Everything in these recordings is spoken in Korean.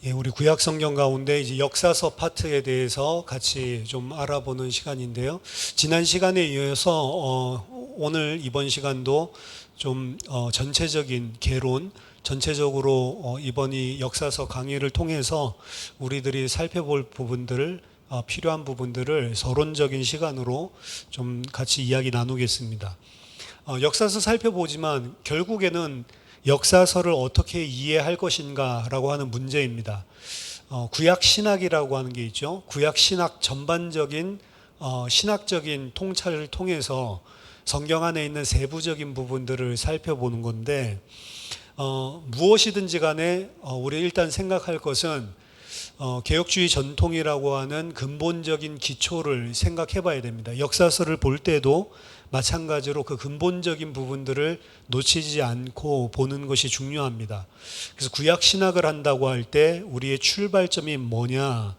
예, 우리 구약 성경 가운데 이제 역사서 파트에 대해서 같이 좀 알아보는 시간인데요. 지난 시간에 이어서 오늘 이번 시간도 좀 전체적인 개론, 전체적으로 이번 이 역사서 강의를 통해서 우리들이 살펴볼 부분들을 필요한 부분들을 서론적인 시간으로 좀 같이 이야기 나누겠습니다. 역사서 살펴보지만 결국에는 역사서를 어떻게 이해할 것인가라고 하는 문제입니다. 구약 신학이라고 하는 게 있죠. 구약 신학 전반적인 신학적인 통찰을 통해서 성경 안에 있는 세부적인 부분들을 살펴보는 건데 무엇이든지 간에 우리 일단 생각할 것은 개혁주의 전통이라고 하는 근본적인 기초를 생각해 봐야 됩니다. 역사서를 볼 때도 마찬가지로 그 근본적인 부분들을 놓치지 않고 보는 것이 중요합니다. 그래서 구약 신학을 한다고 할 때 우리의 출발점이 뭐냐?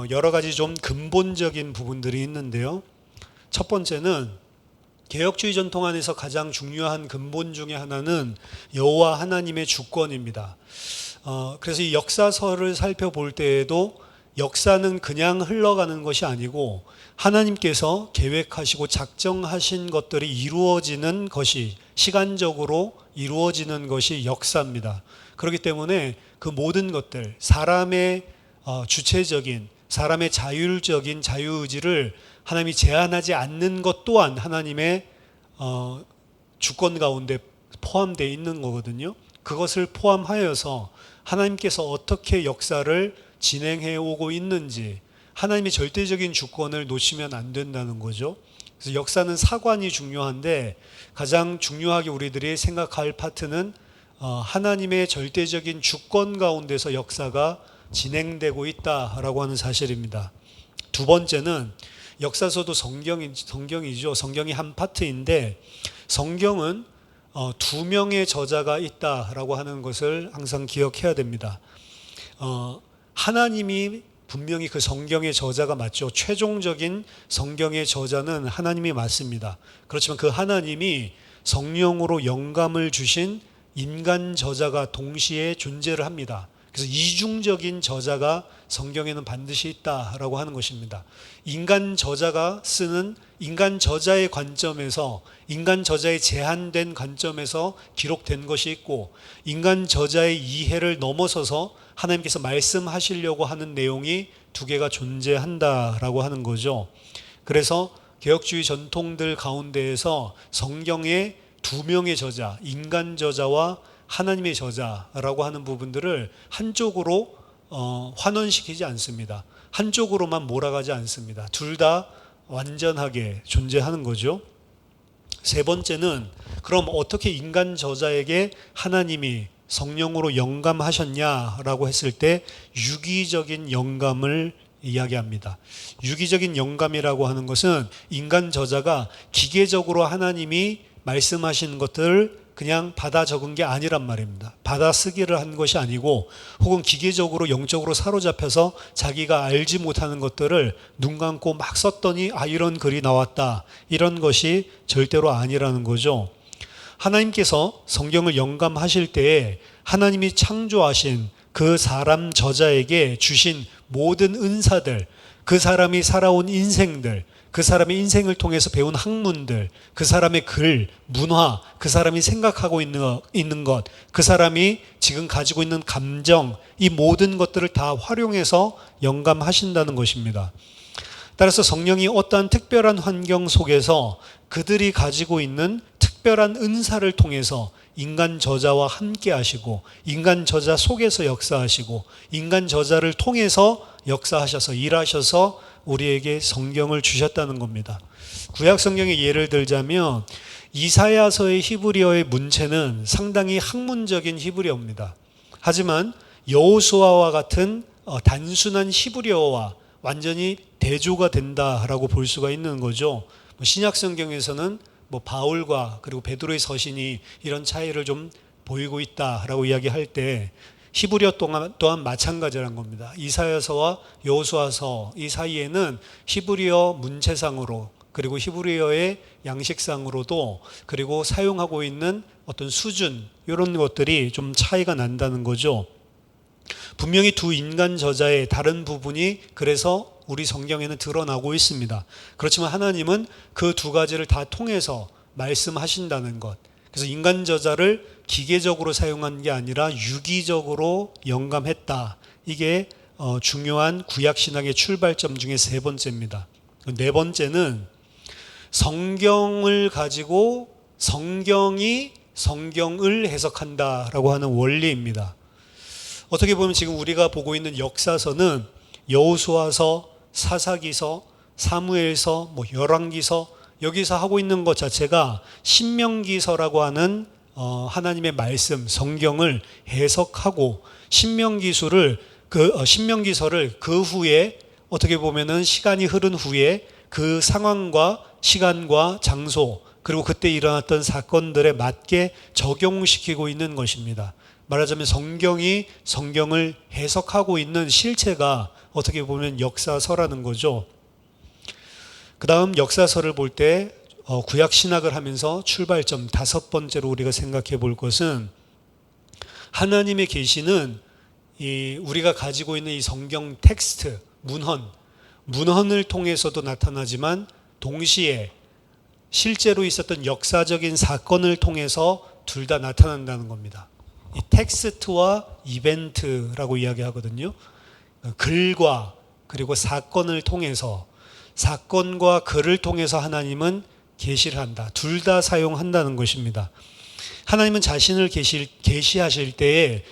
여러 가지 좀 근본적인 부분들이 있는데요. 첫 번째는 개혁주의 전통 안에서 가장 중요한 근본 중에 하나는 여호와 하나님의 주권입니다. 그래서 이 역사서를 살펴볼 때에도 역사는 그냥 흘러가는 것이 아니고 하나님께서 계획하시고 작정하신 것들이 이루어지는 것이, 시간적으로 이루어지는 것이 역사입니다. 그렇기 때문에 그 모든 것들, 사람의 주체적인, 사람의 자율적인 자유의지를 하나님이 제한하지 않는 것 또한 하나님의 주권 가운데 포함되어 있는 거거든요. 그것을 포함하여서 하나님께서 어떻게 역사를 진행해 오고 있는지, 하나님의 절대적인 주권을 놓치면 안 된다는 거죠. 그래서 역사는 사관이 중요한데 가장 중요하게 우리들이 생각할 파트는 하나님의 절대적인 주권 가운데서 역사가 진행되고 있다라고 하는 사실입니다. 두 번째는 역사서도 성경이죠. 성경이 한 파트인데 성경은 두 명의 저자가 있다라고 하는 것을 항상 기억해야 됩니다. 하나님이 분명히 그 성경의 저자가 맞죠. 최종적인 성경의 저자는 하나님이 맞습니다. 그렇지만 그 하나님이 성령으로 영감을 주신 인간 저자가 동시에 존재를 합니다. 그래서 이중적인 저자가 성경에는 반드시 있다라고 하는 것입니다. 인간 저자가 쓰는 인간 저자의 관점에서, 인간 저자의 제한된 관점에서 기록된 것이 있고, 인간 저자의 이해를 넘어서서 하나님께서 말씀하시려고 하는 내용이 두 개가 존재한다라고 하는 거죠. 그래서 개혁주의 전통들 가운데에서 성경의 두 명의 저자, 인간 저자와 하나님의 저자라고 하는 부분들을 한쪽으로 환원시키지 않습니다. 한쪽으로만 몰아가지 않습니다. 둘 다 완전하게 존재하는 거죠. 세 번째는 그럼 어떻게 인간 저자에게 하나님이 성령으로 영감하셨냐라고 했을 때 유기적인 영감을 이야기합니다. 유기적인 영감이라고 하는 것은 인간 저자가 기계적으로 하나님이 말씀하신 것들을 그냥 받아 적은 게 아니란 말입니다. 받아 쓰기를 한 것이 아니고 혹은 기계적으로 영적으로 사로잡혀서 자기가 알지 못하는 것들을 눈 감고 막 썼더니 이런 글이 나왔다, 이런 것이 절대로 아니라는 거죠. 하나님께서 성경을 영감하실 때에 하나님이 창조하신 그 사람 저자에게 주신 모든 은사들, 그 사람이 살아온 인생들, 그 사람의 인생을 통해서 배운 학문들, 그 사람의 글, 문화, 그 사람이 생각하고 있는 것, 그 사람이 지금 가지고 있는 감정, 이 모든 것들을 다 활용해서 영감하신다는 것입니다. 따라서 성령이 어떠한 특별한 환경 속에서 그들이 가지고 있는 특별한 은사를 통해서 인간 저자와 함께 하시고, 인간 저자 속에서 역사하시고, 인간 저자를 통해서 역사하셔서 일하셔서 우리에게 성경을 주셨다는 겁니다. 구약 성경의 예를 들자면 이사야서의 히브리어의 문체는 상당히 학문적인 히브리어입니다. 하지만 여호수아와 같은 단순한 히브리어와 완전히 대조가 된다라고 볼 수가 있는 거죠. 신약 성경에서는 바울과 그리고 베드로의 서신이 이런 차이를 좀 보이고 있다라고 이야기할 때 히브리어 또한 마찬가지라는 겁니다. 이사야서와 여호수아서 이 사이에는 히브리어 문체상으로, 그리고 히브리어의 양식상으로도, 그리고 사용하고 있는 어떤 수준, 이런 것들이 좀 차이가 난다는 거죠. 분명히 두 인간 저자의 다른 부분이 그래서 우리 성경에는 드러나고 있습니다. 그렇지만 하나님은 그 두 가지를 다 통해서 말씀하신다는 것. 그래서 인간 저자를 기계적으로 사용한 게 아니라 유기적으로 영감했다. 이게 중요한 구약신학의 출발점 중에 세 번째입니다. 네 번째는 성경을 가지고 성경이 성경을 해석한다라고 하는 원리입니다. 어떻게 보면 지금 우리가 보고 있는 역사서는 여호수아서, 사사기서, 사무엘서, 열왕기서 여기서 하고 있는 것 자체가 신명기서라고 하는 하나님의 말씀, 성경을 해석하고 신명기서를 그 후에 어떻게 보면은 시간이 흐른 후에 그 상황과 시간과 장소 그리고 그때 일어났던 사건들에 맞게 적용시키고 있는 것입니다. 말하자면 성경이 성경을 해석하고 있는 실체가 어떻게 보면 역사서라는 거죠. 그 다음 역사서를 볼 때 구약 신학을 하면서 출발점 다섯 번째로 우리가 생각해 볼 것은 하나님의 계시는 우리가 가지고 있는 이 성경 텍스트, 문헌을 통해서도 나타나지만 동시에 실제로 있었던 역사적인 사건을 통해서 둘 다 나타난다는 겁니다. 이 텍스트와 이벤트라고 이야기하거든요. 글과 그리고 사건을 통해서 사건과 글을 통해서 하나님은 계시를 한다. 둘 다 사용한다는 것입니다. 하나님은 자신을 계시하실 때에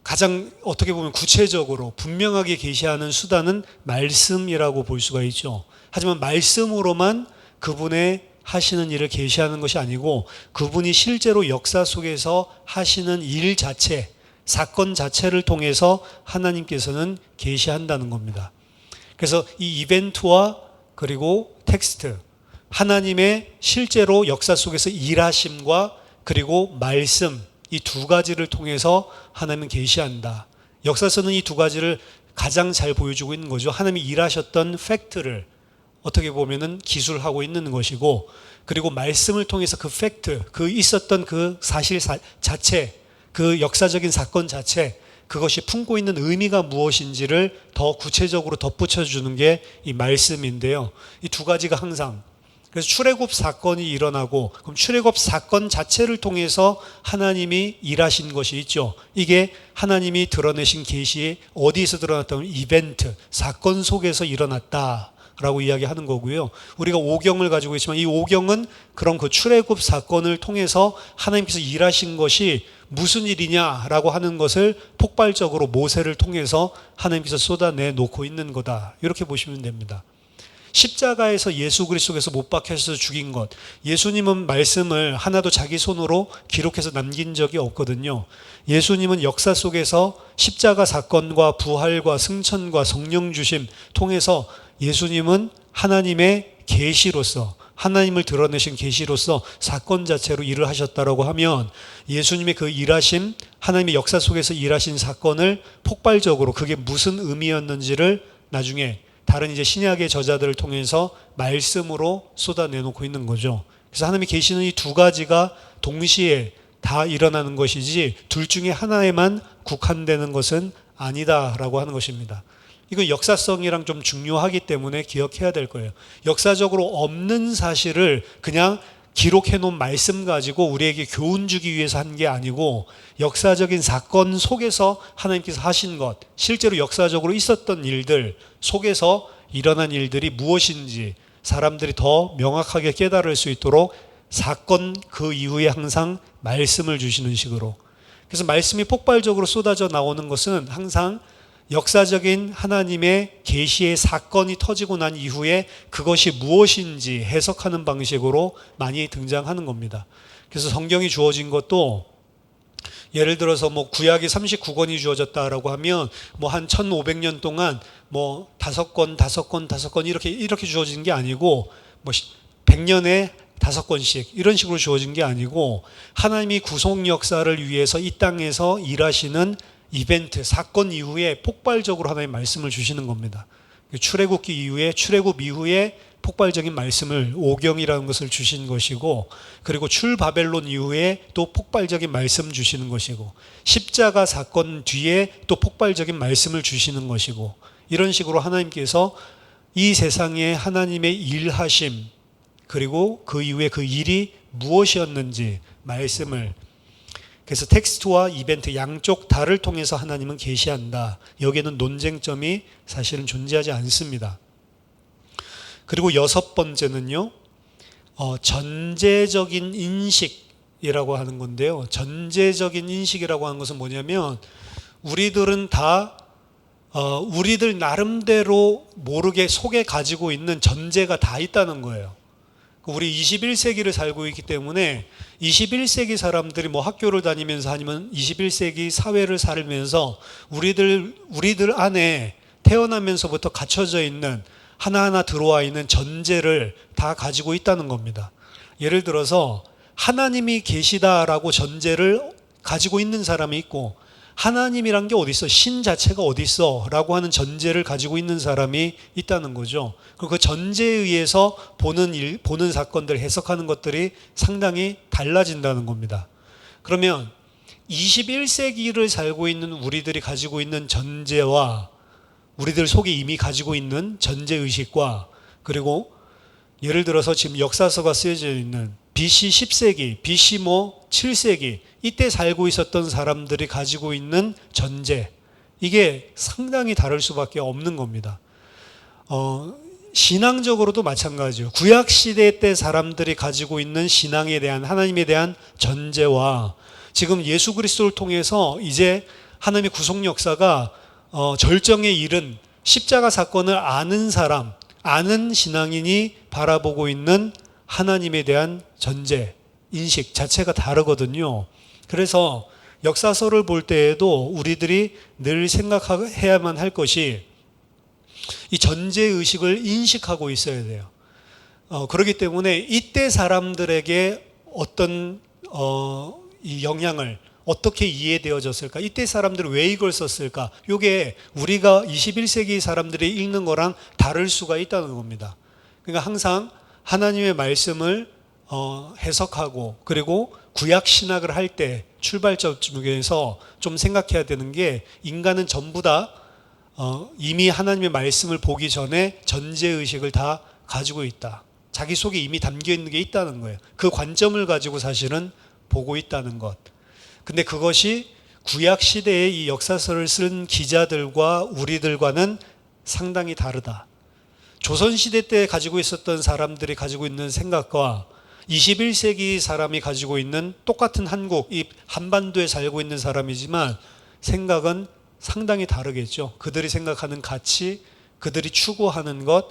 가장 어떻게 보면 구체적으로 분명하게 계시하는 수단은 말씀이라고 볼 수가 있죠. 하지만 말씀으로만 그분의 하시는 일을 계시하는 것이 아니고 그분이 실제로 역사 속에서 하시는 일 자체, 사건 자체를 통해서 하나님께서는 계시한다는 겁니다. 그래서 이 이벤트와 그리고 텍스트, 하나님의 실제로 역사 속에서 일하심과 그리고 말씀, 이 두 가지를 통해서 하나님은 계시한다. 역사서는 이 두 가지를 가장 잘 보여주고 있는 거죠. 하나님이 일하셨던 팩트를 어떻게 보면은 기술하고 있는 것이고, 그리고 말씀을 통해서 그 팩트, 그 있었던 그 사실 자체, 그 역사적인 사건 자체, 그것이 품고 있는 의미가 무엇인지를 더 구체적으로 덧붙여 주는 게 이 말씀인데요. 이 두 가지가 항상, 그래서 출애굽 사건이 일어나고 그럼 출애굽 사건 자체를 통해서 하나님이 일하신 것이 있죠. 이게 하나님이 드러내신 계시에 어디에서 드러났다면 이벤트, 사건 속에서 일어났다라고 이야기하는 거고요. 우리가 오경을 가지고 있지만 이 오경은 그런 그 출애굽 사건을 통해서 하나님께서 일하신 것이 무슨 일이냐라고 하는 것을 폭발적으로 모세를 통해서 하나님께서 쏟아내 놓고 있는 거다. 이렇게 보시면 됩니다. 십자가에서 예수 그리스도께서 못 박혀서 죽인 것, 예수님은 말씀을 하나도 자기 손으로 기록해서 남긴 적이 없거든요. 예수님은 역사 속에서 십자가 사건과 부활과 승천과 성령 주심 통해서 예수님은 하나님의 계시로서, 하나님을 드러내신 계시로서 사건 자체로 일을 하셨다라고 하면 예수님의 그 일하심, 하나님의 역사 속에서 일하신 사건을 폭발적으로 그게 무슨 의미였는지를 나중에 다른 이제 신약의 저자들을 통해서 말씀으로 쏟아내놓고 있는 거죠. 그래서 하나님이 계시는 이 두 가지가 동시에 다 일어나는 것이지 둘 중에 하나에만 국한되는 것은 아니다라고 하는 것입니다. 이거 역사성이랑 좀 중요하기 때문에 기억해야 될 거예요. 역사적으로 없는 사실을 그냥 기록해 놓은 말씀 가지고 우리에게 교훈 주기 위해서 한 게 아니고 역사적인 사건 속에서 하나님께서 하신 것, 실제로 역사적으로 있었던 일들 속에서 일어난 일들이 무엇인지 사람들이 더 명확하게 깨달을 수 있도록 사건 그 이후에 항상 말씀을 주시는 식으로. 그래서 말씀이 폭발적으로 쏟아져 나오는 것은 항상 역사적인 하나님의 계시의 사건이 터지고 난 이후에 그것이 무엇인지 해석하는 방식으로 많이 등장하는 겁니다. 그래서 성경이 주어진 것도 예를 들어서 구약이 39권이 주어졌다라고 하면 한 1500년 동안 5권 이렇게 주어진 게 아니고 100년에 5권씩 이런 식으로 주어진 게 아니고 하나님이 구속 역사를 위해서 이 땅에서 일하시는 이벤트, 사건 이후에 폭발적으로 하나님 말씀을 주시는 겁니다. 출애굽 이후에 폭발적인 말씀을 오경이라는 것을 주신 것이고, 그리고 출바벨론 이후에 또 폭발적인 말씀 주시는 것이고, 십자가 사건 뒤에 또 폭발적인 말씀을 주시는 것이고, 이런 식으로 하나님께서 이 세상에 하나님의 일하심, 그리고 그 이후에 그 일이 무엇이었는지 말씀을, 그래서 텍스트와 이벤트 양쪽 다를 통해서 하나님은 계시한다. 여기에는 논쟁점이 사실은 존재하지 않습니다. 그리고 여섯 번째는요, 전제적인 인식이라고 하는 건데요. 전제적인 인식이라고 하는 것은 뭐냐면, 우리들은 다 우리들 나름대로 모르게 속에 가지고 있는 전제가 다 있다는 거예요. 우리 21세기를 살고 있기 때문에 21세기 사람들이 뭐 학교를 다니면서 아니면 21세기 사회를 살면서 우리들 안에 태어나면서부터 갖춰져 있는 하나하나 들어와 있는 전제를 다 가지고 있다는 겁니다. 예를 들어서 하나님이 계시다라고 전제를 가지고 있는 사람이 있고, 하나님이란 게 어디 있어? 신 자체가 어디 있어? 라고 하는 전제를 가지고 있는 사람이 있다는 거죠. 그리고 그 전제에 의해서 보는 사건들, 해석하는 것들이 상당히 달라진다는 겁니다. 그러면 21세기를 살고 있는 우리들이 가지고 있는 전제와 우리들 속에 이미 가지고 있는 전제의식과, 그리고 예를 들어서 지금 역사서가 쓰여져 있는 BC 10세기, BC 7세기, 이때 살고 있었던 사람들이 가지고 있는 전제, 이게 상당히 다를 수밖에 없는 겁니다. 신앙적으로도 마찬가지예요. 구약시대 때 사람들이 가지고 있는 신앙에 대한, 하나님에 대한 전제와 지금 예수 그리스도를 통해서 이제 하나님의 구속 역사가 절정에 이른 십자가 사건을 아는 사람, 아는 신앙인이 바라보고 있는 하나님에 대한 전제, 인식 자체가 다르거든요. 그래서 역사서를 볼 때에도 우리들이 늘 생각해야만 할 것이 이 전제의식을 인식하고 있어야 돼요. 그렇기 때문에 이때 사람들에게 어떤 이 영향을 어떻게 이해되어졌을까? 이때 사람들은 왜 이걸 썼을까? 이게 우리가 21세기 사람들이 읽는 거랑 다를 수가 있다는 겁니다. 그러니까 항상 하나님의 말씀을 해석하고, 그리고 구약 신학을 할 때 출발점에서 좀 생각해야 되는 게, 인간은 전부 다 이미 하나님의 말씀을 보기 전에 전제의식을 다 가지고 있다. 자기 속에 이미 담겨 있는 게 있다는 거예요. 그 관점을 가지고 사실은 보고 있다는 것. 근데 그것이 구약 시대의 이 역사서를 쓴 기자들과 우리들과는 상당히 다르다. 조선시대 때 가지고 있었던 사람들이 가지고 있는 생각과 21세기 사람이 가지고 있는, 똑같은 한국, 이 한반도에 살고 있는 사람이지만 생각은 상당히 다르겠죠. 그들이 생각하는 가치, 그들이 추구하는 것,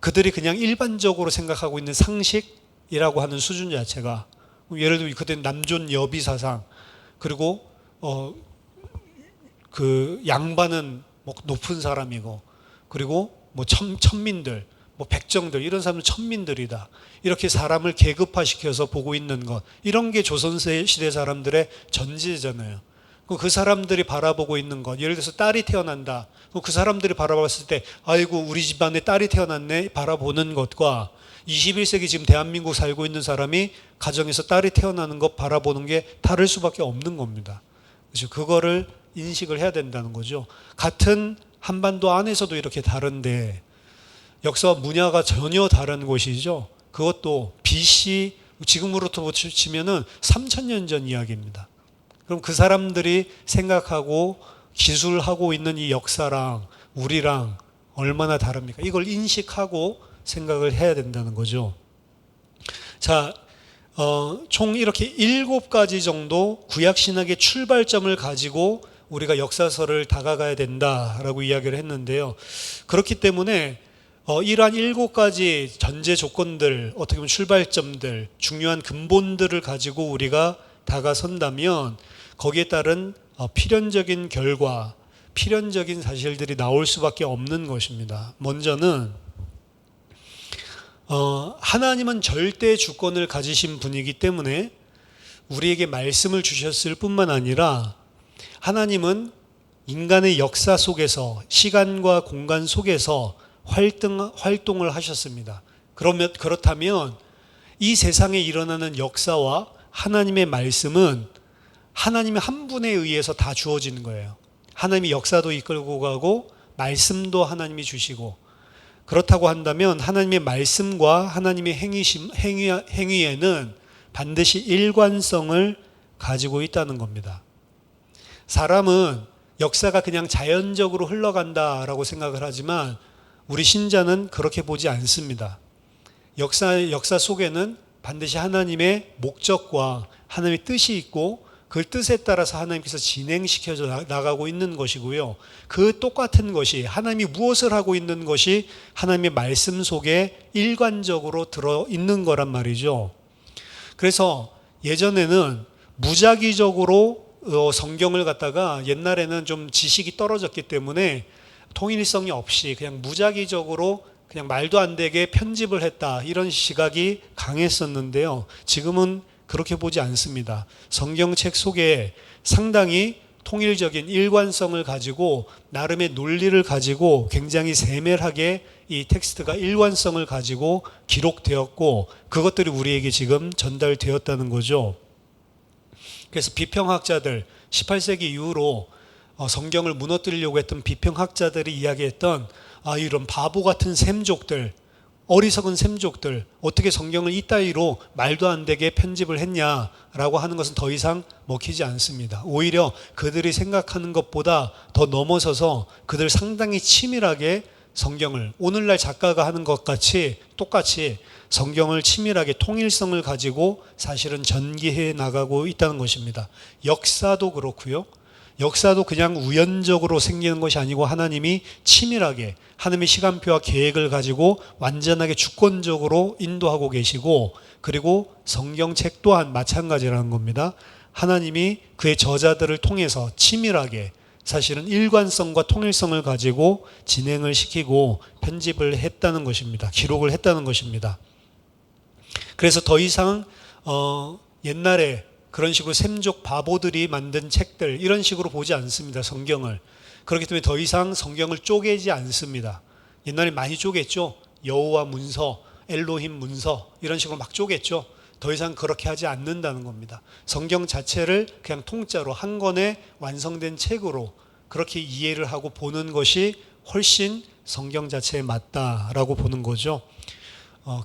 그들이 그냥 일반적으로 생각하고 있는 상식이라고 하는 수준 자체가, 예를 들면 그때 남존 여비 사상, 그리고 그 양반은 뭐 높은 사람이고, 그리고 뭐 천민들, 뭐 백정들, 이런 사람은 천민들이다. 이렇게 사람을 계급화시켜서 보고 있는 것, 이런 게 조선시대 사람들의 전제잖아요. 그 사람들이 바라보고 있는 것, 예를 들어서 딸이 태어난다. 그 사람들이 바라봤을 때, 아이고 우리 집안에 딸이 태어났네, 바라보는 것과 21세기 지금 대한민국 살고 있는 사람이 가정에서 딸이 태어나는 것 바라보는 게 다를 수밖에 없는 겁니다. 그래서 그거를 인식을 해야 된다는 거죠. 같은 한반도 안에서도 이렇게 다른데 역사와 문화가 전혀 다른 곳이죠. 그것도 BC, 지금으로부터 치면은 3000년 전 이야기입니다. 그럼 그 사람들이 생각하고 기술하고 있는 이 역사랑 우리랑 얼마나 다릅니까? 이걸 인식하고 생각을 해야 된다는 거죠. 자, 총 이렇게 7가지 정도 구약신학의 출발점을 가지고 우리가 역사서를 다가가야 된다라고 이야기를 했는데요. 그렇기 때문에 이러한 7가지 전제 조건들, 어떻게 보면 출발점들, 중요한 근본들을 가지고 우리가 다가선다면 거기에 따른 필연적인 결과, 필연적인 사실들이 나올 수밖에 없는 것입니다. 먼저는 하나님은 절대 주권을 가지신 분이기 때문에 우리에게 말씀을 주셨을 뿐만 아니라 하나님은 인간의 역사 속에서, 시간과 공간 속에서 활동을 하셨습니다. 그렇다면 이 세상에 일어나는 역사와 하나님의 말씀은 하나님의 한 분에 의해서 다 주어지는 거예요. 하나님이 역사도 이끌고 가고 말씀도 하나님이 주시고, 그렇다고 한다면 하나님의 말씀과 하나님의 행위에는 반드시 일관성을 가지고 있다는 겁니다. 사람은 역사가 그냥 자연적으로 흘러간다라고 생각을 하지만 우리 신자는 그렇게 보지 않습니다. 역사 속에는 반드시 하나님의 목적과 하나님의 뜻이 있고 그 뜻에 따라서 하나님께서 진행시켜져 나가고 있는 것이고요. 그 똑같은 것이, 하나님이 무엇을 하고 있는 것이 하나님의 말씀 속에 일관적으로 들어있는 거란 말이죠. 그래서 예전에는 무작위적으로 성경을 갖다가, 옛날에는 좀 지식이 떨어졌기 때문에 통일성이 없이 그냥 무작위적으로 그냥 말도 안 되게 편집을 했다, 이런 시각이 강했었는데요. 지금은 그렇게 보지 않습니다. 성경책 속에 상당히 통일적인 일관성을 가지고 나름의 논리를 가지고 굉장히 세밀하게 이 텍스트가 일관성을 가지고 기록되었고, 그것들이 우리에게 지금 전달되었다는 거죠. 그래서 비평학자들, 18세기 이후로 성경을 무너뜨리려고 했던 비평학자들이 이야기했던 이런 바보 같은 셈족들, 어리석은 셈족들, 어떻게 성경을 이따위로 말도 안 되게 편집을 했냐라고 하는 것은 더 이상 먹히지 않습니다. 오히려 그들이 생각하는 것보다 더 넘어서서 그들 상당히 치밀하게 성경을, 오늘날 작가가 하는 것 같이 똑같이 성경을 치밀하게 통일성을 가지고 사실은 전개해 나가고 있다는 것입니다. 역사도 그렇고요. 역사도 그냥 우연적으로 생기는 것이 아니고 하나님이 치밀하게 하나님의 시간표와 계획을 가지고 완전하게 주권적으로 인도하고 계시고, 그리고 성경책 또한 마찬가지라는 겁니다. 하나님이 그의 저자들을 통해서 치밀하게 사실은 일관성과 통일성을 가지고 진행을 시키고 편집을 했다는 것입니다. 기록을 했다는 것입니다. 그래서 더 이상 옛날에 그런 식으로 셈족 바보들이 만든 책들, 이런 식으로 보지 않습니다. 성경을. 그렇기 때문에 더 이상 성경을 쪼개지 않습니다. 옛날에 많이 쪼갰죠. 여호와 문서, 엘로힘 문서, 이런 식으로 막 쪼갰죠. 더 이상 그렇게 하지 않는다는 겁니다. 성경 자체를 그냥 통짜로 한 권의 완성된 책으로 그렇게 이해를 하고 보는 것이 훨씬 성경 자체에 맞다라고 보는 거죠.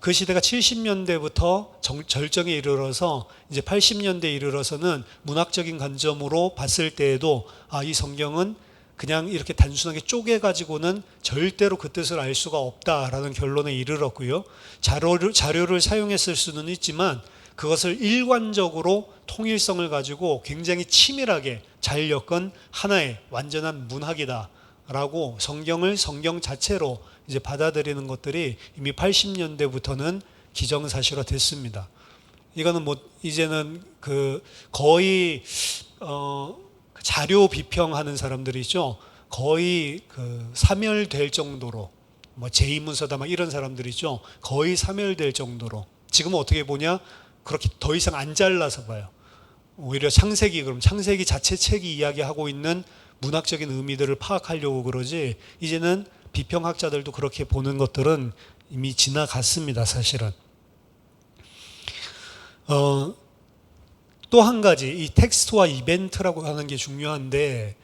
그 시대가 70년대부터 절정에 이르러서 이제 80년대에 이르러서는 문학적인 관점으로 봤을 때에도 이 성경은 그냥 이렇게 단순하게 쪼개가지고는 절대로 그 뜻을 알 수가 없다라는 결론에 이르렀고요. 자료를 사용했을 수는 있지만 그것을 일관적으로 통일성을 가지고 굉장히 치밀하게 잘 엮은 하나의 완전한 문학이다라고 성경을 성경 자체로 이제 받아들이는 것들이 이미 80년대부터는 기정사실화 됐습니다. 이거는 이제는 거의 자료 비평하는 사람들이 있죠. 거의 사멸될 정도로, 제2문서다 이런 사람들이 있죠. 거의 사멸될 정도로. 지금은 어떻게 보냐? 그렇게 더 이상 안 잘라서 봐요. 오히려 창세기 자체 책이 이야기하고 있는 문학적인 의미들을 파악하려고 그러지, 이제는 비평학자들도 그렇게 보는 것들은 이미 지나갔습니다, 사실은. 또 한 가지, 이 텍스트와 이벤트라고 하는 게 중요한데,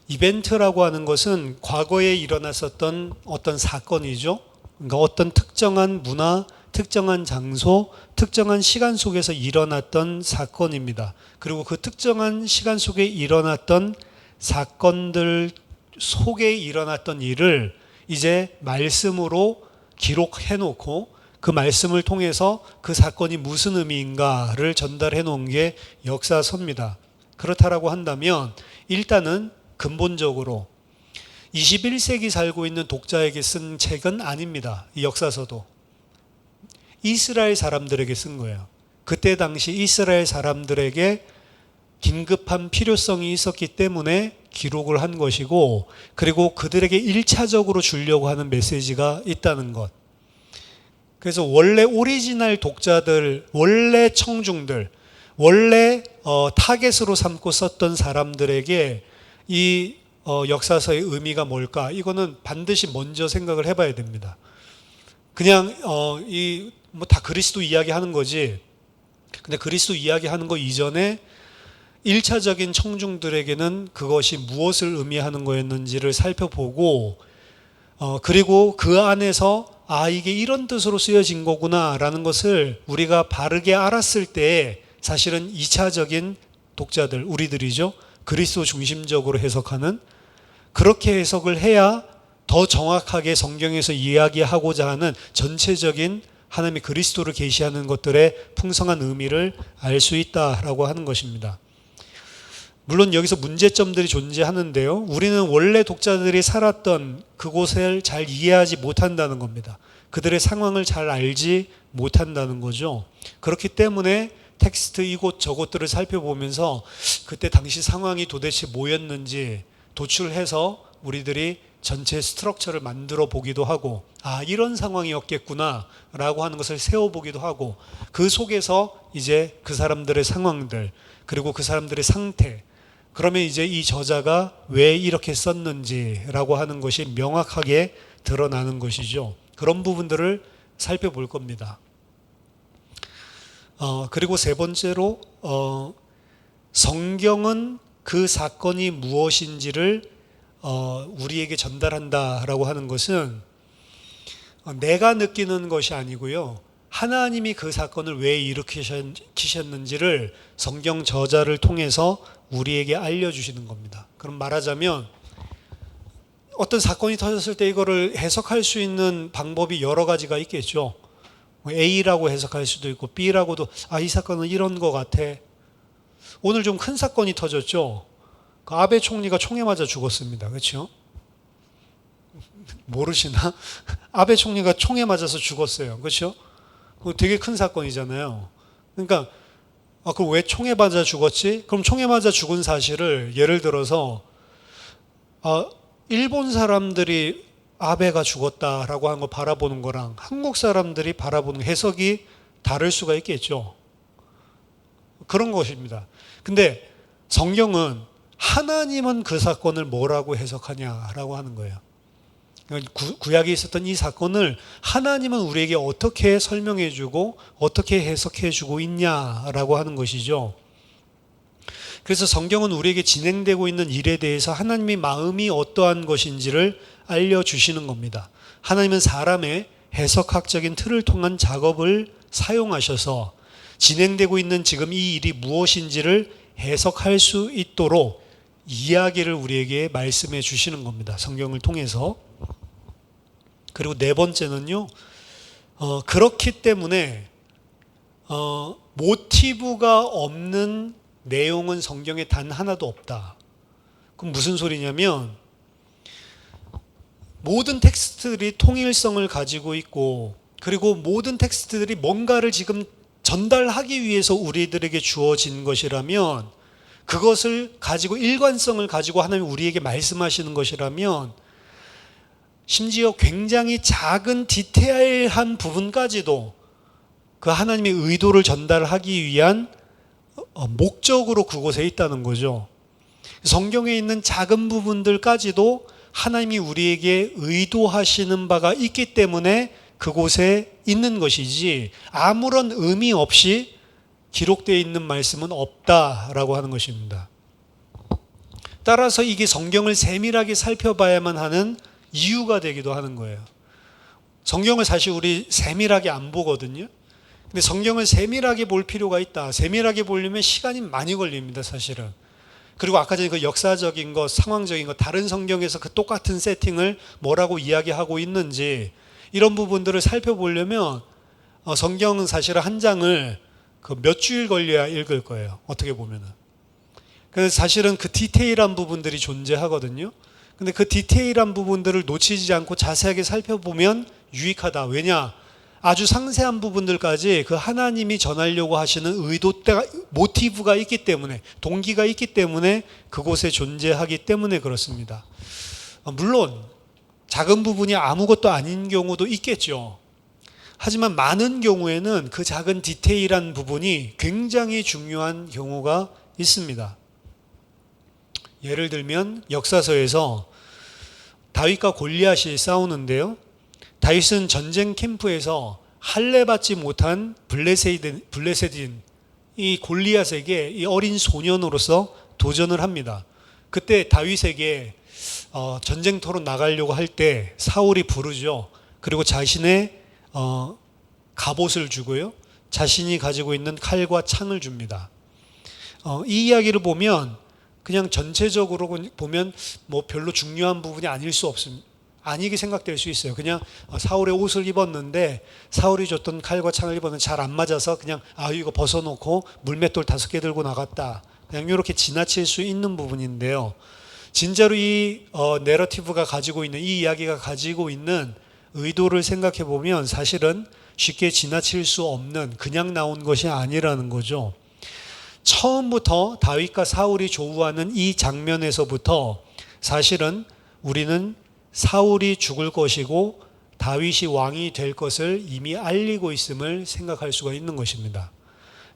이벤트라고 하는 것은 과거에 일어났었던 어떤 사건이죠. 그러니까 어떤 특정한 문화, 특정한 장소, 특정한 시간 속에서 일어났던 사건입니다. 그리고 그 특정한 시간 속에 일어났던 사건들 속에 일어났던 일을 이제 말씀으로 기록해 놓고 그 말씀을 통해서 그 사건이 무슨 의미인가를 전달해 놓은 게 역사서입니다. 그렇다라고 한다면 일단은 근본적으로 21세기 살고 있는 독자에게 쓴 책은 아닙니다. 이 역사서도. 이스라엘 사람들에게 쓴 거예요. 그때 당시 이스라엘 사람들에게 긴급한 필요성이 있었기 때문에 기록을 한 것이고, 그리고 그들에게 1차적으로 주려고 하는 메시지가 있다는 것. 그래서 원래 오리지널 독자들, 원래 청중들, 원래 타겟으로 삼고 썼던 사람들에게 이 역사서의 의미가 뭘까? 이거는 반드시 먼저 생각을 해봐야 됩니다. 그냥 이 뭐 다 그리스도 이야기하는 거지. 근데 그리스도 이야기하는 거 이전에 1차적인 청중들에게는 그것이 무엇을 의미하는 거였는지를 살펴보고 그리고 그 안에서 이게 이런 뜻으로 쓰여진 거구나라는 것을 우리가 바르게 알았을 때 사실은 2차적인 독자들, 우리들이죠. 그리스도 중심적으로 해석하는 그렇게 해석을 해야 더 정확하게 성경에서 이야기하고자 하는 전체적인 하나님의 그리스도를 계시하는 것들의 풍성한 의미를 알 수 있다라고 하는 것입니다. 물론 여기서 문제점들이 존재하는데요. 우리는 원래 독자들이 살았던 그곳을 잘 이해하지 못한다는 겁니다. 그들의 상황을 잘 알지 못한다는 거죠. 그렇기 때문에 텍스트 이곳 저곳들을 살펴보면서 그때 당시 상황이 도대체 뭐였는지 도출해서 우리들이 전체 스트럭처를 만들어 보기도 하고 이런 상황이었겠구나 라고 하는 것을 세워보기도 하고 그 속에서 이제 그 사람들의 상황들 그리고 그 사람들의 상태 그러면 이제 이 저자가 왜 이렇게 썼는지라고 하는 것이 명확하게 드러나는 것이죠. 그런 부분들을 살펴볼 겁니다. 그리고 세 번째로 성경은 그 사건이 무엇인지를 우리에게 전달한다라고 하는 것은 내가 느끼는 것이 아니고요. 하나님이 그 사건을 왜 일으키셨는지를 성경 저자를 통해서 우리에게 알려주시는 겁니다. 그럼 말하자면 어떤 사건이 터졌을 때 이거를 해석할 수 있는 방법이 여러 가지가 있겠죠. A라고 해석할 수도 있고 B라고도 이 사건은 이런 것 같아. 오늘 좀 큰 사건이 터졌죠. 그 아베 총리가 총에 맞아 죽었습니다. 그렇죠? 모르시나? 아베 총리가 총에 맞아서 죽었어요. 그렇죠? 되게 큰 사건이잖아요. 그러니까 그럼 왜 총에 맞아 죽었지? 그럼 총에 맞아 죽은 사실을 예를 들어서 일본 사람들이 아베가 죽었다라고 하는 거 바라보는 거랑 한국 사람들이 바라보는 해석이 다를 수가 있겠죠. 그런 것입니다. 근데 성경은 하나님은 그 사건을 뭐라고 해석하냐라고 하는 거예요. 구약에 있었던 이 사건을 하나님은 우리에게 어떻게 설명해 주고 어떻게 해석해 주고 있냐라고 하는 것이죠. 그래서 성경은 우리에게 진행되고 있는 일에 대해서 하나님의 마음이 어떠한 것인지를 알려주시는 겁니다. 하나님은 사람의 해석학적인 틀을 통한 작업을 사용하셔서 진행되고 있는 지금 이 일이 무엇인지를 해석할 수 있도록 이야기를 우리에게 말씀해 주시는 겁니다. 성경을 통해서. 그리고 네 번째는요. 그렇기 때문에 모티브가 없는 내용은 성경에 단 하나도 없다. 그럼 무슨 소리냐면 모든 텍스트들이 통일성을 가지고 있고 그리고 모든 텍스트들이 뭔가를 지금 전달하기 위해서 우리들에게 주어진 것이라면 그것을 가지고 일관성을 가지고 하나님이 우리에게 말씀하시는 것이라면 심지어 굉장히 작은 디테일한 부분까지도 그 하나님의 의도를 전달하기 위한 목적으로 그곳에 있다는 거죠. 성경에 있는 작은 부분들까지도 하나님이 우리에게 의도하시는 바가 있기 때문에 그곳에 있는 것이지 아무런 의미 없이 기록되어 있는 말씀은 없다라고 하는 것입니다. 따라서 이게 성경을 세밀하게 살펴봐야만 하는 이유가 되기도 하는 거예요. 성경을 사실 우리 세밀하게 안 보거든요. 근데 성경을 세밀하게 볼 필요가 있다. 세밀하게 보려면 시간이 많이 걸립니다, 사실은. 그리고 아까 전에 그 역사적인 것, 상황적인 것, 다른 성경에서 그 똑같은 세팅을 뭐라고 이야기하고 있는지 이런 부분들을 살펴보려면 성경은 사실은 한 장을 그 몇 주일 걸려야 읽을 거예요. 어떻게 보면은. 그래서 사실은 그 디테일한 부분들이 존재하거든요. 근데 그 디테일한 부분들을 놓치지 않고 자세하게 살펴보면 유익하다. 왜냐? 아주 상세한 부분들까지 그 하나님이 전하려고 하시는 의도가, 모티브가 있기 때문에, 동기가 있기 때문에 그곳에 존재하기 때문에 그렇습니다. 물론 작은 부분이 아무것도 아닌 경우도 있겠죠. 하지만 많은 경우에는 그 작은 디테일한 부분이 굉장히 중요한 경우가 있습니다. 예를 들면 역사서에서 다윗과 골리앗이 싸우는데요. 다윗은 전쟁 캠프에서 할례받지 못한 블레셋인 이 골리앗에게 이 어린 소년으로서 도전을 합니다. 그때 다윗에게 전쟁터로 나가려고 할 때 사울이 부르죠. 그리고 자신의 갑옷을 주고요. 자신이 가지고 있는 칼과 창을 줍니다. 이 이야기를 보면 그냥 전체적으로 보면 뭐 별로 중요한 부분이 아닐 수 없습니다. 아니게 생각될 수 있어요. 그냥 사울의 옷을 입었는데 사울이 줬던 칼과 창을 입었는데 잘 안 맞아서 그냥 이거 벗어놓고 물맷돌 5개 들고 나갔다. 그냥 이렇게 지나칠 수 있는 부분인데요. 진짜로 이 내러티브가 가지고 있는 이 이야기가 가지고 있는 의도를 생각해 보면 사실은 쉽게 지나칠 수 없는 그냥 나온 것이 아니라는 거죠. 처음부터 다윗과 사울이 조우하는 이 장면에서부터 사실은 우리는 사울이 죽을 것이고 다윗이 왕이 될 것을 이미 알리고 있음을 생각할 수가 있는 것입니다.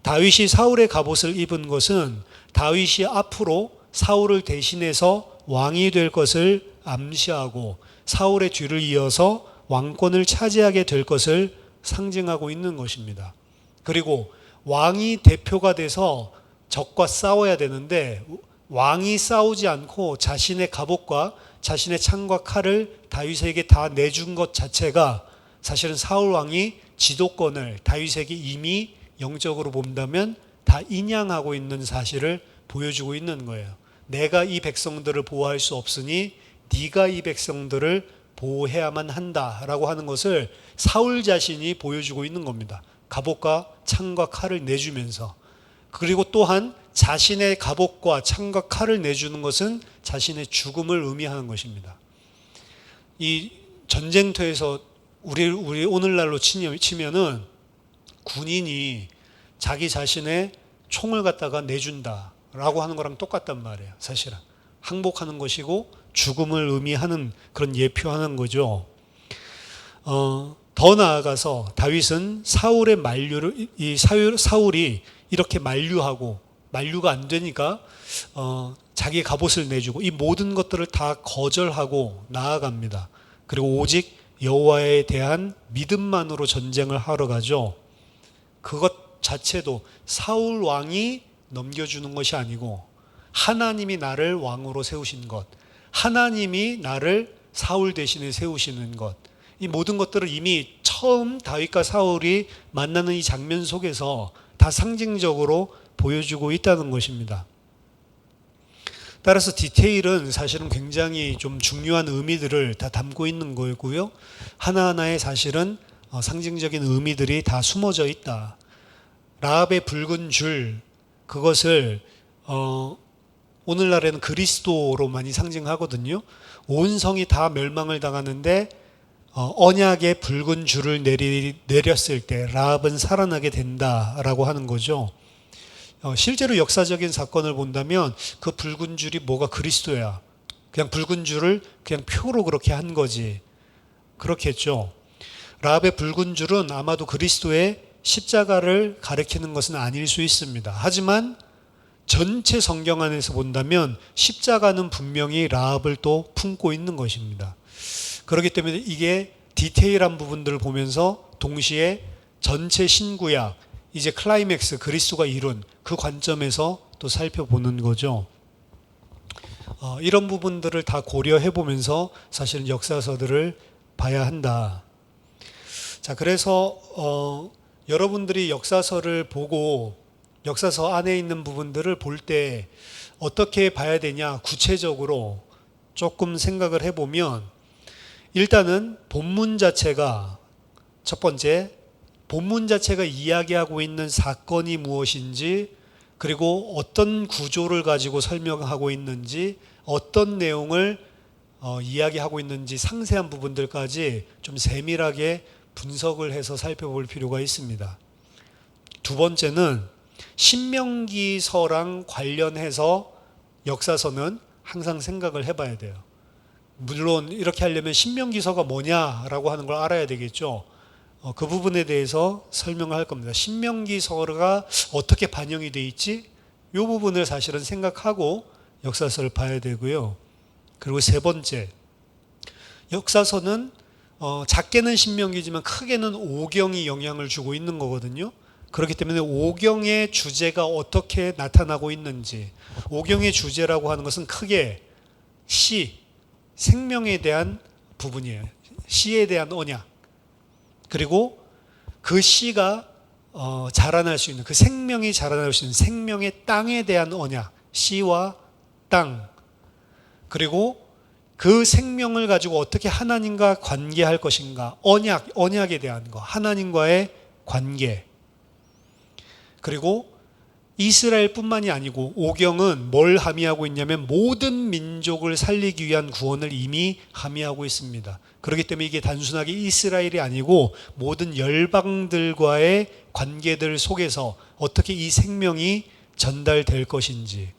다윗이 사울의 갑옷을 입은 것은 다윗이 앞으로 사울을 대신해서 왕이 될 것을 암시하고 사울의 뒤를 이어서 왕권을 차지하게 될 것을 상징하고 있는 것입니다. 그리고 왕이 대표가 돼서 적과 싸워야 되는데 왕이 싸우지 않고 자신의 갑옷과 자신의 창과 칼을 다윗에게 다 내준 것 자체가 사실은 사울 왕이 지도권을 다윗에게 이미 영적으로 본다면 다 인양하고 있는 사실을 보여주고 있는 거예요. 내가 이 백성들을 보호할 수 없으니 네가 이 백성들을 보호해야만 한다라고 하는 것을 사울 자신이 보여주고 있는 겁니다. 갑옷과 창과 칼을 내주면서. 그리고 또한 자신의 갑옷과 창과 칼을 내주는 것은 자신의 죽음을 의미하는 것입니다. 이 전쟁터에서 우리 오늘날로 치면은 군인이 자기 자신의 총을 갖다가 내준다라고 하는 거랑 똑같단 말이에요. 사실은 항복하는 것이고 죽음을 의미하는 그런 예표하는 거죠. 더 나아가서 다윗은 사울의 만류를 사울이 이렇게 만류가 안 되니까 자기 갑옷을 내주고 이 모든 것들을 다 거절하고 나아갑니다. 그리고 오직 여호와에 대한 믿음만으로 전쟁을 하러 가죠. 그것 자체도 사울 왕이 넘겨주는 것이 아니고 하나님이 나를 왕으로 세우신 것, 하나님이 나를 사울 대신에 세우시는 것, 이 모든 것들을 이미 처음 다윗과 사울이 만나는 이 장면 속에서 다 상징적으로 보여주고 있다는 것입니다. 따라서 디테일은 사실은 굉장히 좀 중요한 의미들을 다 담고 있는 거고요. 하나하나의 사실은 상징적인 의미들이 다 숨어져 있다. 라합의 붉은 줄, 그것을 오늘날에는 그리스도로 많이 상징하거든요. 온 성이 다 멸망을 당하는데 언약의 붉은 줄을 내렸을 때 라합은 살아나게 된다라고 하는 거죠. 실제로 역사적인 사건을 본다면 그 붉은 줄이 뭐가 그리스도야. 그냥 붉은 줄을 그냥 표로 그렇게 한 거지. 그렇겠죠. 라합의 붉은 줄은 아마도 그리스도의 십자가를 가리키는 것은 아닐 수 있습니다. 하지만 전체 성경 안에서 본다면 십자가는 분명히 라합을 또 품고 있는 것입니다. 그렇기 때문에 이게 디테일한 부분들을 보면서 동시에 전체 신구약, 이제 클라이맥스 그리스도가 이룬 그 관점에서 또 살펴보는 거죠. 이런 부분들을 다 고려해 보면서 사실은 역사서들을 봐야 한다. 자, 그래서 여러분들이 역사서를 보고 역사서 안에 있는 부분들을 볼 때 어떻게 봐야 되냐 구체적으로 조금 생각을 해보면, 일단은 본문 자체가, 첫 번째 본문 자체가 이야기하고 있는 사건이 무엇인지, 그리고 어떤 구조를 가지고 설명하고 있는지, 어떤 내용을 이야기하고 있는지 상세한 부분들까지 좀 세밀하게 분석을 해서 살펴볼 필요가 있습니다. 두 번째는 신명기서랑 관련해서 역사서는 항상 생각을 해봐야 돼요. 물론 이렇게 하려면 신명기서가 뭐냐라고 하는 걸 알아야 되겠죠. 그 부분에 대해서 설명을 할 겁니다. 신명기서가 어떻게 반영이 돼 있지? 이 부분을 사실은 생각하고 역사서를 봐야 되고요. 그리고 세 번째, 역사서는 작게는 신명기지만 크게는 오경이 영향을 주고 있는 거거든요. 그렇기 때문에 오경의 주제가 어떻게 나타나고 있는지, 오경의 주제라고 하는 것은 크게 시, 생명에 대한 부분이에요. 시에 대한 언약, 그리고 그 씨가 자라날 수 있는, 그 생명이 자라날 수 있는 생명의 땅에 대한 언약, 씨와 땅, 그리고 그 생명을 가지고 어떻게 하나님과 관계할 것인가, 언약에 대한 거, 하나님과의 관계. 그리고 이스라엘뿐만이 아니고 오경은 뭘 함의하고 있냐면 모든 민족을 살리기 위한 구원을 이미 함의하고 있습니다. 그렇기 때문에 이게 단순하게 이스라엘이 아니고 모든 열방들과의 관계들 속에서 어떻게 이 생명이 전달될 것인지,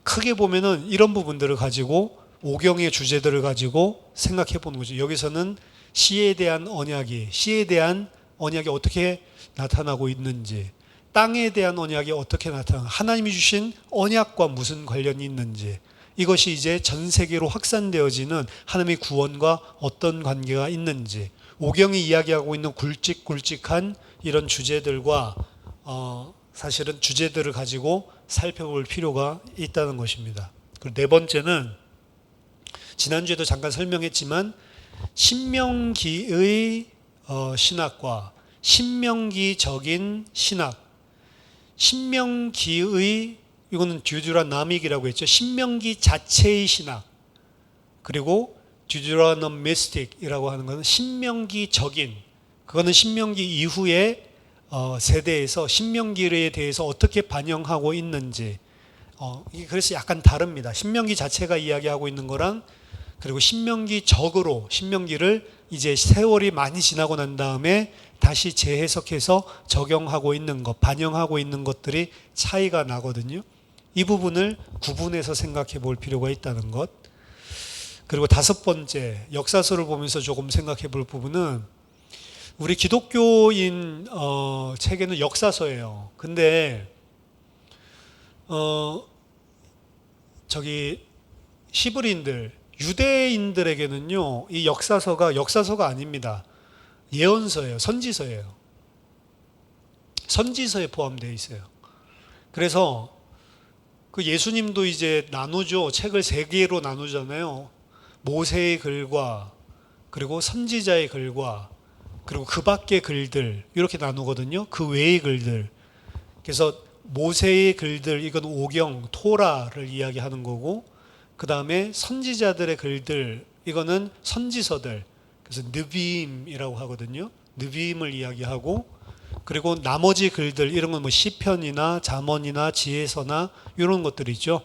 크게 보면은 이런 부분들을 가지고 오경의 주제들을 가지고 생각해 보는 거죠. 여기서는 씨에 대한 언약이 어떻게 나타나고 있는지, 땅에 대한 언약이 어떻게 나타나고, 하나님이 주신 언약과 무슨 관련이 있는지, 이것이 이제 전 세계로 확산되어지는 하나님의 구원과 어떤 관계가 있는지, 오경이 이야기하고 있는 굵직굵직한 이런 주제들과 사실은 주제들을 가지고 살펴볼 필요가 있다는 것입니다. 그리고 네 번째는 지난주에도 잠깐 설명했지만 신명기의 신학과 신명기적인 신학, 신명기의, 이거는 듀드라나믹이라고 했죠. 신명기 자체의 신학, 그리고 듀드라노미스틱이라고 하는 것은 신명기적인, 그거는 신명기 이후의 세대에서 신명기에 대해서 어떻게 반영하고 있는지, 이게 그래서 약간 다릅니다. 신명기 자체가 이야기하고 있는 거랑, 그리고 신명기적으로 신명기를 이제 세월이 많이 지나고 난 다음에 다시 재해석해서 적용하고 있는 것, 반영하고 있는 것들이 차이가 나거든요. 이 부분을 구분해서 생각해 볼 필요가 있다는 것. 그리고 다섯 번째, 역사서를 보면서 조금 생각해 볼 부분은, 우리 기독교인 책에는 역사서예요. 근데 히브리인들, 유대인들에게는요, 이 역사서가 아닙니다. 예언서예요. 선지서예요. 선지서에 포함되어 있어요. 그래서 그 예수님도 이제 나누죠. 책을 세 개로 나누잖아요. 모세의 글과, 그리고 선지자의 글과, 그리고 그 밖의 글들, 이렇게 나누거든요. 그 외의 글들. 그래서 모세의 글들, 이건 오경, 토라를 이야기하는 거고, 그 다음에 선지자들의 글들, 이거는 선지서들, 그래서 느비임이라고 하거든요. 느비임을 이야기하고, 그리고 나머지 글들, 이런 건 뭐 시편이나 잠언이나 지혜서나 이런 것들이죠.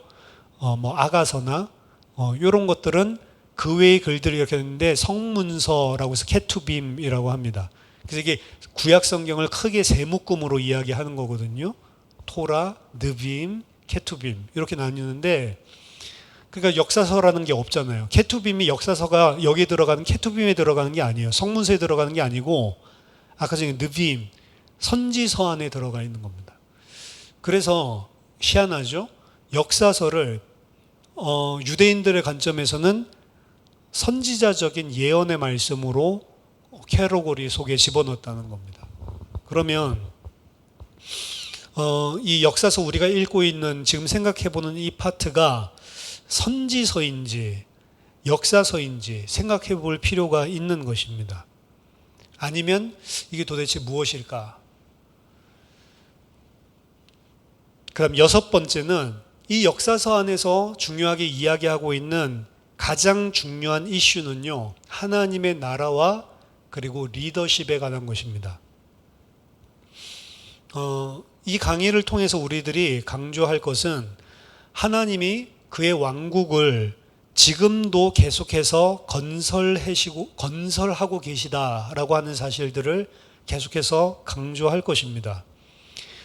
뭐 아가서나 이런 것들은 그 외의 글들이 이렇게 있는데, 성문서라고 해서 케투빔이라고 합니다. 그래서 이게 구약 성경을 크게 세 묶음으로 이야기하는 거거든요. 토라, 느빔, 케투빔 이렇게 나뉘는데, 그러니까 역사서라는 게 없잖아요. 케투빔이 역사서가 여기에 들어가는, 케투빔에 들어가는 게 아니에요. 성문서에 들어가는 게 아니고, 아까 전에 느빔, 선지서 안에 들어가 있는 겁니다. 그래서 희한하죠. 역사서를 유대인들의 관점에서는 선지자적인 예언의 말씀으로 캐러고리 속에 집어넣었다는 겁니다. 그러면 이 역사서 우리가 읽고 있는, 지금 생각해보는 이 파트가 선지서인지 역사서인지 생각해 볼 필요가 있는 것입니다. 아니면 이게 도대체 무엇일까? 그다음 여섯 번째는, 이 역사서 안에서 중요하게 이야기하고 있는 가장 중요한 이슈는요, 하나님의 나라와 그리고 리더십에 관한 것입니다. 이 강의를 통해서 우리들이 강조할 것은, 하나님이 그의 왕국을 지금도 계속해서 건설하고 계시다라고 하는 사실들을 계속해서 강조할 것입니다.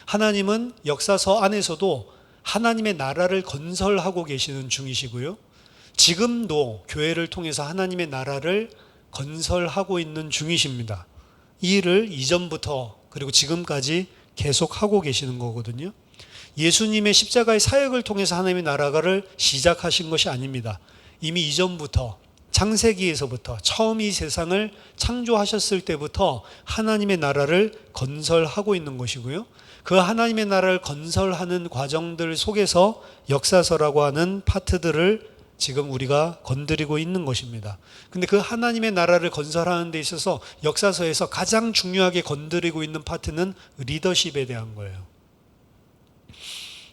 하나님은 역사서 안에서도 하나님의 나라를 건설하고 계시는 중이시고요, 지금도 교회를 통해서 하나님의 나라를 건설하고 있는 중이십니다. 이 일을 이전부터 그리고 지금까지 계속하고 계시는 거거든요. 예수님의 십자가의 사역을 통해서 하나님의 나라를 시작하신 것이 아닙니다. 이미 이전부터 창세기에서부터 처음 이 세상을 창조하셨을 때부터 하나님의 나라를 건설하고 있는 것이고요. 그 하나님의 나라를 건설하는 과정들 속에서 역사서라고 하는 파트들을 지금 우리가 건드리고 있는 것입니다. 근데 그 하나님의 나라를 건설하는 데 있어서 역사서에서 가장 중요하게 건드리고 있는 파트는 리더십에 대한 거예요.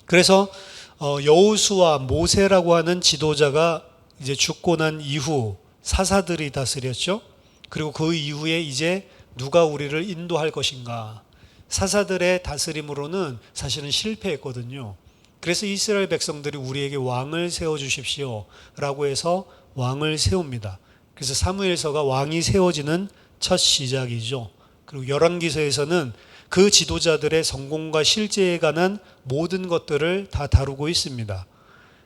그래서 여호수아, 모세라고 하는 지도자가 이제 죽고 난 이후 사사들이 다스렸죠. 그리고 그 이후에 이제 누가 우리를 인도할 것인가. 사사들의 다스림으로는 사실은 실패했거든요. 그래서 이스라엘 백성들이 우리에게 왕을 세워주십시오 라고 해서 왕을 세웁니다. 그래서 사무엘서가 왕이 세워지는 첫 시작이죠. 그리고 열왕기서에서는 그 지도자들의 성공과 실제에 관한 모든 것들을 다 다루고 있습니다.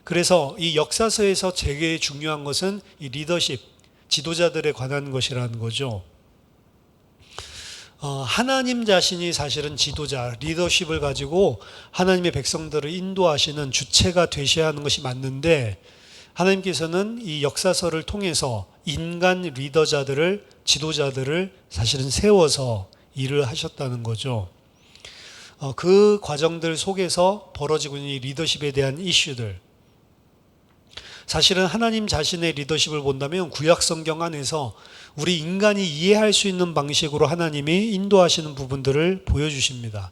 그래서 이 역사서에서 되게 중요한 것은 이 리더십, 지도자들에 관한 것이라는 거죠. 하나님 자신이 사실은 지도자, 리더십을 가지고 하나님의 백성들을 인도하시는 주체가 되셔야 하는 것이 맞는데, 하나님께서는 이 역사서를 통해서 인간 리더자들을, 지도자들을 사실은 세워서 일을 하셨다는 거죠. 그 과정들 속에서 벌어지고 있는 이 리더십에 대한 이슈들, 사실은 하나님 자신의 리더십을 본다면 구약 성경 안에서 우리 인간이 이해할 수 있는 방식으로 하나님이 인도하시는 부분들을 보여주십니다.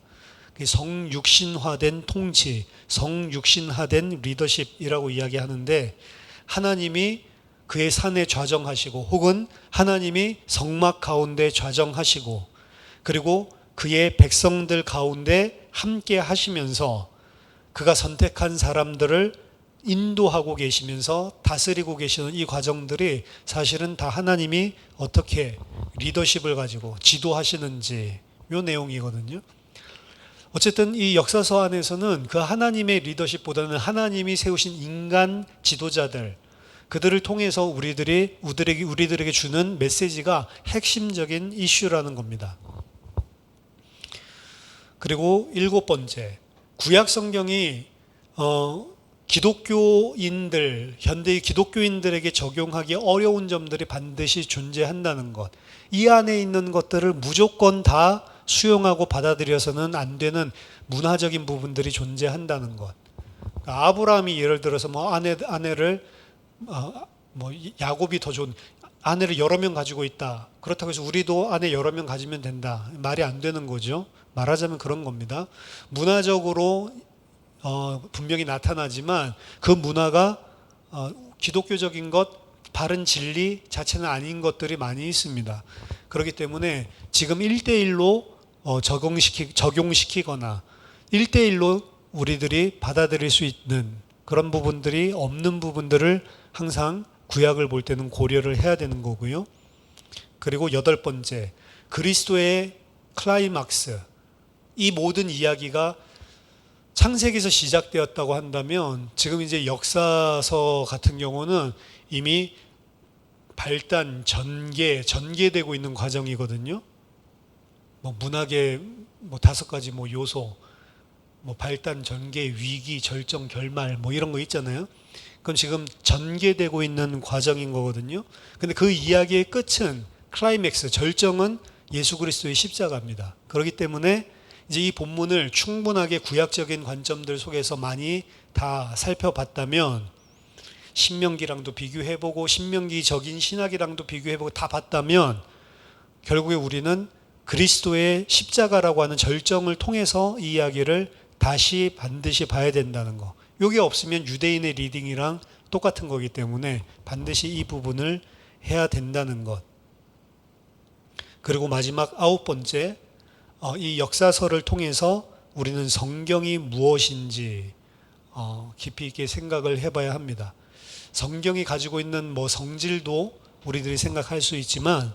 성육신화된 통치, 성육신화된 리더십이라고 이야기하는데, 하나님이 그의 산에 좌정하시고 혹은 하나님이 성막 가운데 좌정하시고 그리고 그의 백성들 가운데 함께 하시면서 그가 선택한 사람들을 인도하고 계시면서 다스리고 계시는 이 과정들이 사실은 다 하나님이 어떻게 리더십을 가지고 지도하시는지 이 내용이거든요. 어쨌든 이 역사서 안에서는 그 하나님의 리더십보다는 하나님이 세우신 인간 지도자들, 그들을 통해서 우리들에게 주는 메시지가 핵심적인 이슈라는 겁니다. 그리고 7번째, 구약 성경이 기독교인들, 현대의 기독교인들에게 적용하기 어려운 점들이 반드시 존재한다는 것, 이 안에 있는 것들을 무조건 다 수용하고 받아들여서는 안 되는 문화적인 부분들이 존재한다는 것. 그러니까 아브라함이 예를 들어서 아내를 야곱이 더 좋은 아내를 여러 명 가지고 있다. 그렇다고 해서 우리도 아내 여러 명 가지면 된다. 말이 안 되는 거죠. 말하자면 그런 겁니다. 문화적으로 분명히 나타나지만 그 문화가 기독교적인 것, 바른 진리 자체는 아닌 것들이 많이 있습니다. 그렇기 때문에 지금 1대1로 적용시키거나 1대1로 우리들이 받아들일 수 있는 그런 부분들이 없는 부분들을 항상 구약을 볼 때는 고려를 해야 되는 거고요. 그리고 8번째, 그리스도의 클라이막스, 이 모든 이야기가 창세기에서 시작되었다고 한다면 지금 이제 역사서 같은 경우는 이미 발단, 전개되고 있는 과정이거든요. 문학의 5가지 요소, 발단, 전개, 위기, 절정, 결말 이런 거 있잖아요. 그건 지금 전개되고 있는 과정인 거거든요. 근데 그 이야기의 끝은 클라이맥스, 절정은 예수 그리스도의 십자가입니다. 그렇기 때문에 이제 이 본문을 충분하게 구약적인 관점들 속에서 많이 다 살펴봤다면, 신명기랑도 비교해보고 신명기적인 신학이랑도 비교해보고 다 봤다면 결국에 우리는 그리스도의 십자가라고 하는 절정을 통해서 이 이야기를 다시 반드시 봐야 된다는 거. 이게 없으면 유대인의 리딩이랑 똑같은 거기 때문에 반드시 이 부분을 해야 된다는 것. 그리고 마지막 9번째, 이 역사서를 통해서 우리는 성경이 무엇인지 깊이 있게 생각을 해봐야 합니다. 성경이 가지고 있는 성질도 우리들이 생각할 수 있지만,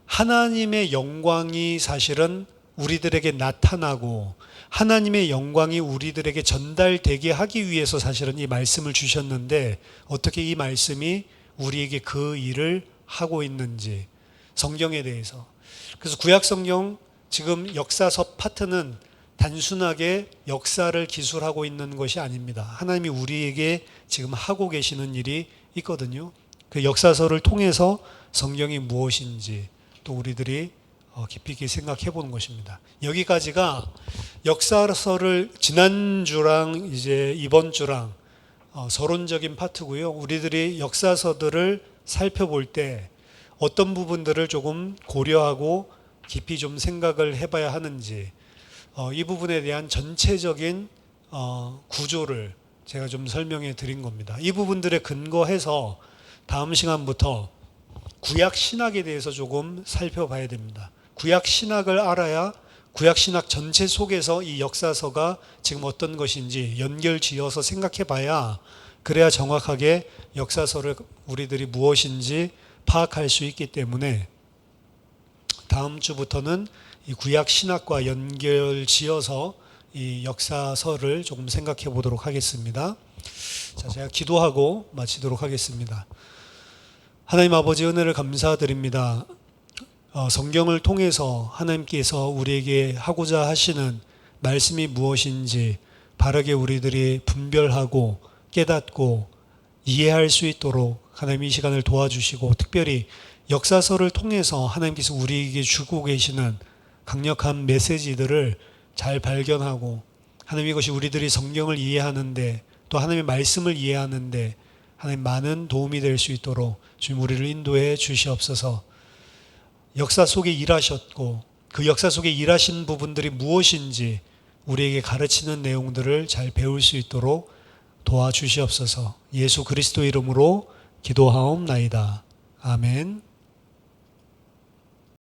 하나님의 영광이 사실은 우리들에게 나타나고 하나님의 영광이 우리들에게 전달되게 하기 위해서 사실은 이 말씀을 주셨는데, 어떻게 이 말씀이 우리에게 그 일을 하고 있는지, 성경에 대해서. 그래서 구약 성경 지금 역사서 파트는 단순하게 역사를 기술하고 있는 것이 아닙니다. 하나님이 우리에게 지금 하고 계시는 일이 있거든요. 그 역사서를 통해서 성경이 무엇인지 또 우리들이 깊이 있게 생각해 보는 것입니다. 여기까지가 역사서를 지난주랑 이제 이번 주랑 서론적인 파트고요. 우리들이 역사서들을 살펴볼 때 어떤 부분들을 조금 고려하고 깊이 좀 생각을 해봐야 하는지 이 부분에 대한 전체적인 구조를 제가 좀 설명해 드린 겁니다. 이 부분들에 근거해서 다음 시간부터 구약 신학에 대해서 조금 살펴봐야 됩니다. 구약 신학을 알아야 구약 신학 전체 속에서 이 역사서가 지금 어떤 것인지 연결 지어서 생각해 봐야 그래야 정확하게 역사서를 우리들이 무엇인지 파악할 수 있기 때문에 다음 주부터는 이 구약 신학과 연결 지어서 이 역사서를 조금 생각해 보도록 하겠습니다. 자, 제가 기도하고 마치도록 하겠습니다. 하나님 아버지 은혜를 감사드립니다. 성경을 통해서 하나님께서 우리에게 하고자 하시는 말씀이 무엇인지 바르게 우리들이 분별하고 깨닫고 이해할 수 있도록 하나님 이 시간을 도와주시고 특별히 역사서를 통해서 하나님께서 우리에게 주고 계시는 강력한 메시지들을 잘 발견하고 하나님 이것이 우리들이 성경을 이해하는데 또 하나님의 말씀을 이해하는데 하나님 많은 도움이 될 수 있도록 주님 우리를 인도해 주시옵소서. 역사 속에 일하셨고 그 역사 속에 일하신 부분들이 무엇인지 우리에게 가르치는 내용들을 잘 배울 수 있도록 도와주시옵소서. 예수 그리스도 이름으로 기도하옵나이다. 아멘.